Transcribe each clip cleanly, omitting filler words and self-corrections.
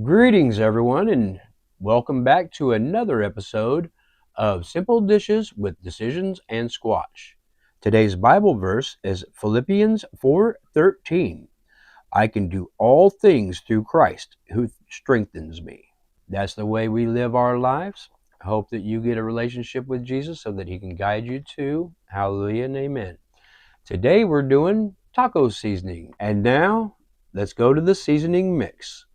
Greetings, everyone, and welcome back to another episode of Simple Dishes with Decisions and Squatch. Today's Bible verse is Philippians 4:13. I can do all things through Christ who strengthens me. That's the way we live our lives. I hope that you get a relationship with Jesus so that he can guide you to hallelujah and amen. Today we're doing taco seasoning. And now let's go to the seasoning mix.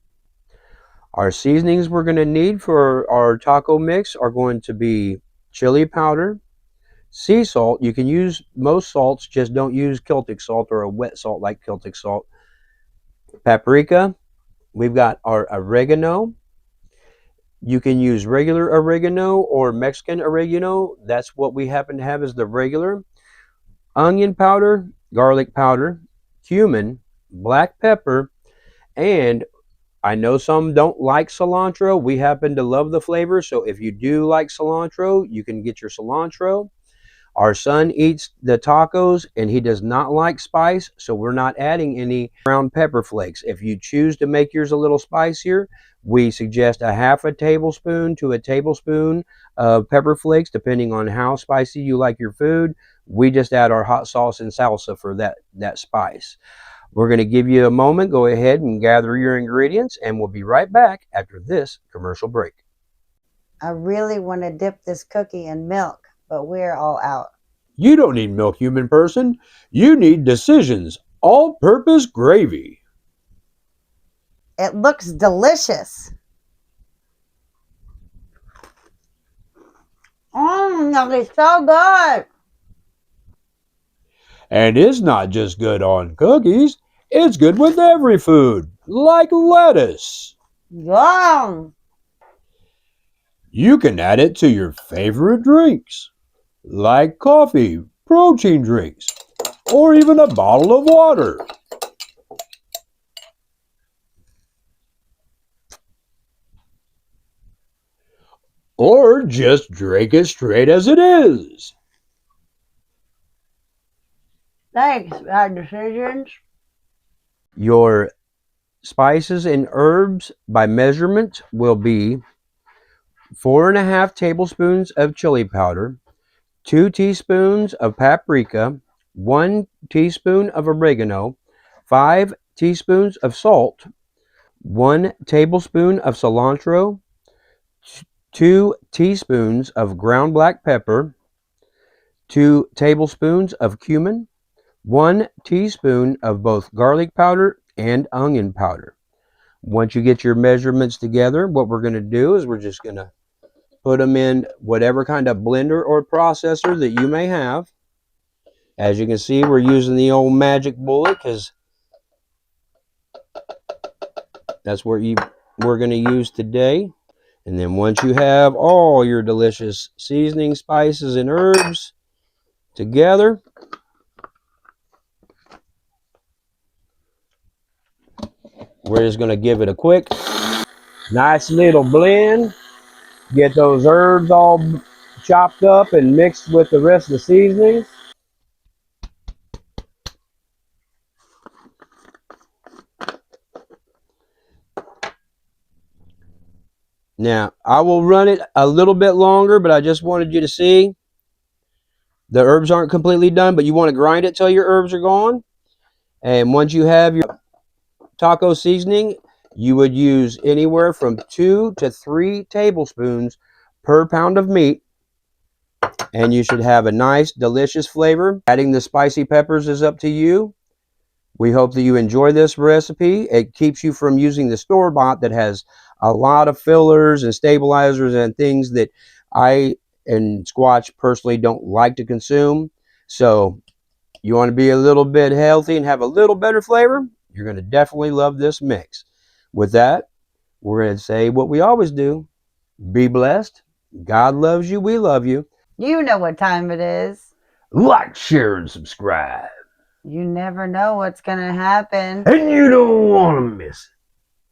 Our seasonings we're going to need for our taco mix are going to be chili powder, sea salt. You can use most salts, just don't use Celtic salt or a wet salt like Celtic salt. Paprika. We've got our oregano. You can use regular oregano or Mexican oregano. That's what we happen to have as the regular. Onion powder, garlic powder, cumin, black pepper, and I know some don't like cilantro. We happen to love the flavor, so if you do like cilantro, you can get your cilantro. Our son eats the tacos, and he does not like spice, so we're not adding any ground pepper flakes. If you choose to make yours a little spicier, we suggest a half a tablespoon to a tablespoon of pepper flakes, depending on how spicy you like your food. We just add our hot sauce and salsa for that spice. We're going to give you a moment. Go ahead and gather your ingredients, and we'll be right back after this commercial break. I really want to dip this cookie in milk, but we're all out. You don't need milk, human person. You need Decisions all-purpose gravy. It looks delicious. It's so good. And it's not just good on cookies, it's good with every food, like lettuce. Yum. You can add it to your favorite drinks, like coffee, protein drinks, or even a bottle of water. Or just drink it straight as it is. Thanks, Bad Decisions. Your spices and herbs by measurement will be 4.5 tablespoons of chili powder, 2 teaspoons of paprika, 1 teaspoon of oregano, 5 teaspoons of salt, 1 tablespoon of cilantro, 2 teaspoons of ground black pepper, 2 tablespoons of cumin, 1 teaspoon of both garlic powder and onion powder. Once you get your measurements together, what we're going to do is we're just going to put them in whatever kind of blender or processor that you may have. As you can see, we're using the old magic bullet because that's what we're going to use today. And then once you have all your delicious seasoning, spices, and herbs together, we're just going to give it a quick, nice little blend. Get those herbs all chopped up and mixed with the rest of the seasonings. Now, I will run it a little bit longer, but I just wanted you to see the herbs aren't completely done, but you want to grind it till your herbs are gone. And once you have your taco seasoning, you would use anywhere from 2 to 3 tablespoons per pound of meat. And you should have a nice, delicious flavor. Adding the spicy peppers is up to you. We hope that you enjoy this recipe. It keeps you from using the store-bought that has a lot of fillers and stabilizers and things that I and Squatch personally don't like to consume. So you want to be a little bit healthy and have a little better flavor, you're going to definitely love this mix. With that, we're going to say what we always do. Be blessed. God loves you. We love you. You know what time it is. Like, share, and subscribe. You never know what's going to happen. And you don't want to miss it.